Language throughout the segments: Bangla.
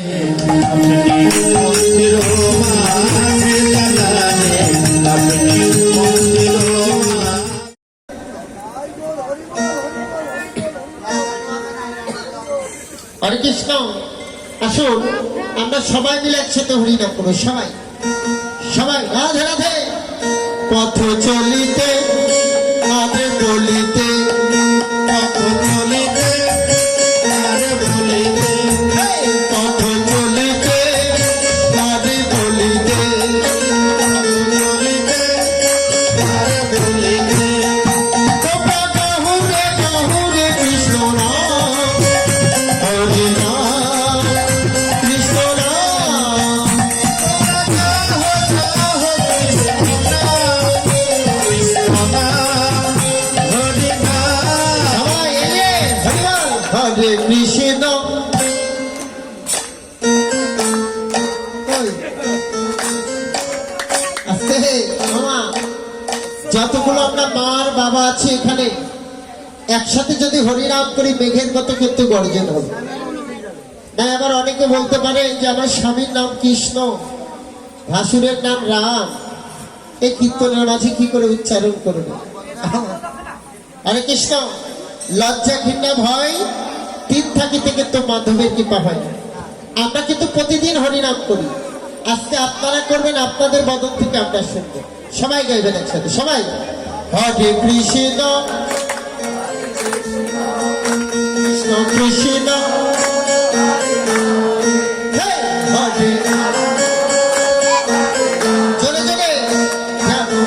হরে কৃষ্ণ। আসুন আমরা সবাই মিলে একসাথে হরিনাম করবো। সবাই সবাই রাধে রাধে। পথ চলিতে আরে বলিতে, পথ চলিতে আরে বলিতে, পথ চলিতে আরে বলিতে, চলিতে আরে বলিতে। তোমরা গাহুরে গাহুরে কৃষ্ণ নাম, হরি নাম কৃষ্ণ নাম। হরে কৃষ্ণ। যতগুলো আমরা মার বাবা আছে এখানে একসাথে যদি হরিনাম করি মেঘের মতো কিন্তু গর্জন হবে না। আবার অনেকে বলতে পারে যে আমার স্বামীর নাম কৃষ্ণ, ভাসুরের নাম রাম, এই কীর্তনের মাঝে কি করে উচ্চারণ করবে? হরে কৃষ্ণ। লজ্জা ঘৃণা ভয় তিন থাকিতে কিন্তু মাধবের কৃপা হয়। আমরা কিন্তু প্রতিদিন হরিনাম করি। আজকে আপনারা করবেন, আপনাদের বদন থেকে আমরা শুনবো। সবাই গাইবেন একসাথে, সবাই। হরে কৃষ্ণ কৃষ্ণ কৃষ্ণ হরে, জোরে জোরে হরে।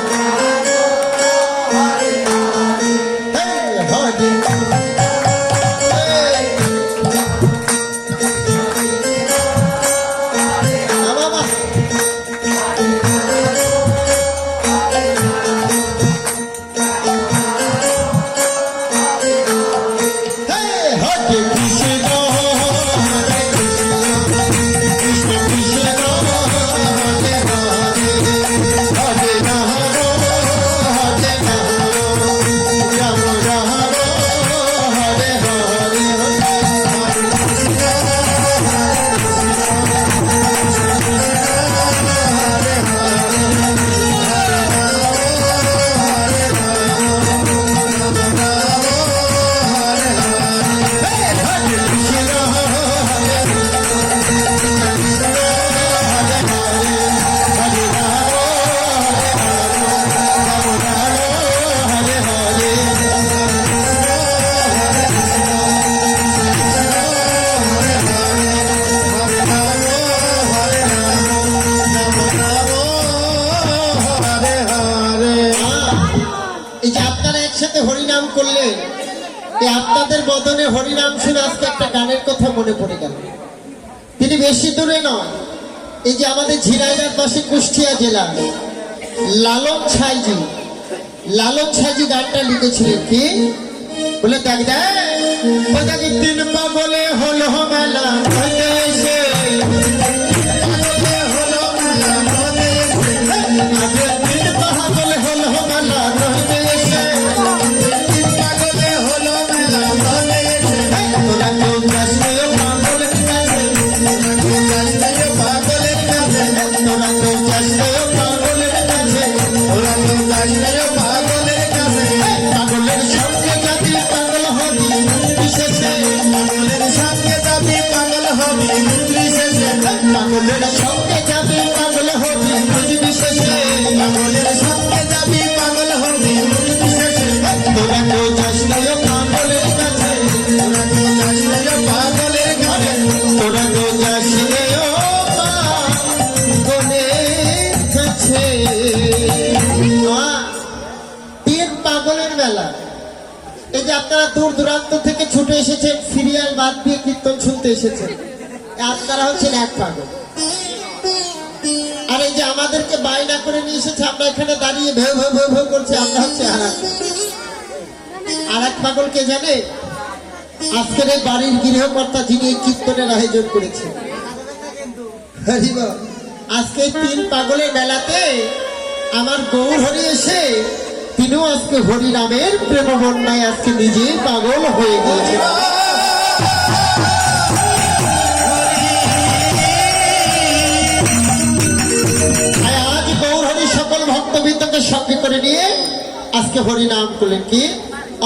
হরিনাম করলে আপনাদের বদনে হরিনাম শুনে আজকে একটা গানের কথা মনে পড়ে গেল। তিনি বেশি দূরে নয়, এই যে আমাদের ঝিনাইদহ পাশে কুষ্টিয়া জেলা লালন ছাইজি, লালন ছাইজি গানটা লিখেছিলেন। কি বলে? দেখ দেখ তিন পাগলে হলো মেলা আপনারা দূর দূরান্ত থেকে ছুটে এসেছেন, সিরিয়াল বাদ দিয়ে কীর্তন শুনতে এসেছেন। আপনারা হচ্ছেন এক পাগল। আর এই যে আমাদেরকে বায়না করে নিয়ে এসেছে, আমরা এখানে দাঁড়িয়ে ভেউ ভেউ ভেউ ভেউ করছি, আমরা হচ্ছে আর এক পাগল। কে জানে? আজকের এই বাড়ির গৃহকর্তা যিনি এই কীর্তনের আয়োজন করেছেন। আজকে তিন পাগলের মেলাতে আমার গৌর হরি এসে তিনিও আজকে হরিনামের প্রেম বন্যায় আজকে নিজেই পাগল হয়ে গিয়েছে। করে নিয়ে আজকে হরি নাম করলেন। কি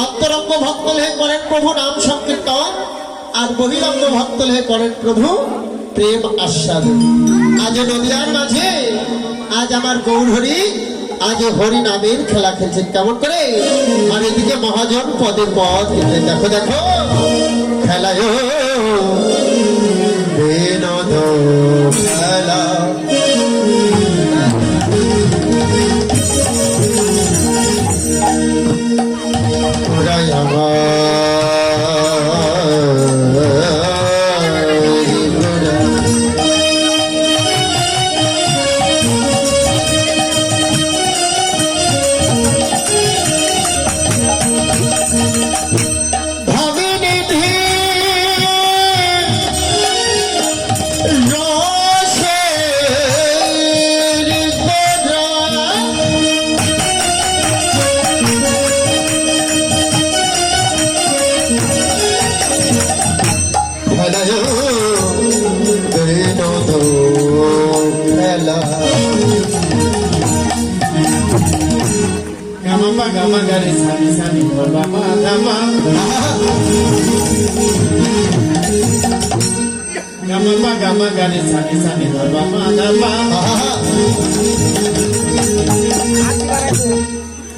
অন্তরঙ্গ ভক্ত হয়ে করেন প্রভু নাম সংকীর্তন, আর বহিরঙ্গ ভক্ত হয়ে করেন প্রভু প্রেম আস্বাদন। আজ নদিয়ার মাঝে আজ আমার গৌর হরি আজ হরি নামের খেলা খেলছেন কেমন করে, আর এদিকে মহাজন পদে পদ খেলছেন। দেখো দেখো খেলায় বিনোদ খেলা, ওরাই Gama gari sani sani baba gama gama gari sani sani baba gama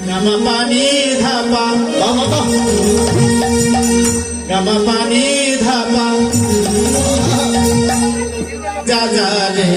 gama pani dhapa gama pani dhapa ja ja re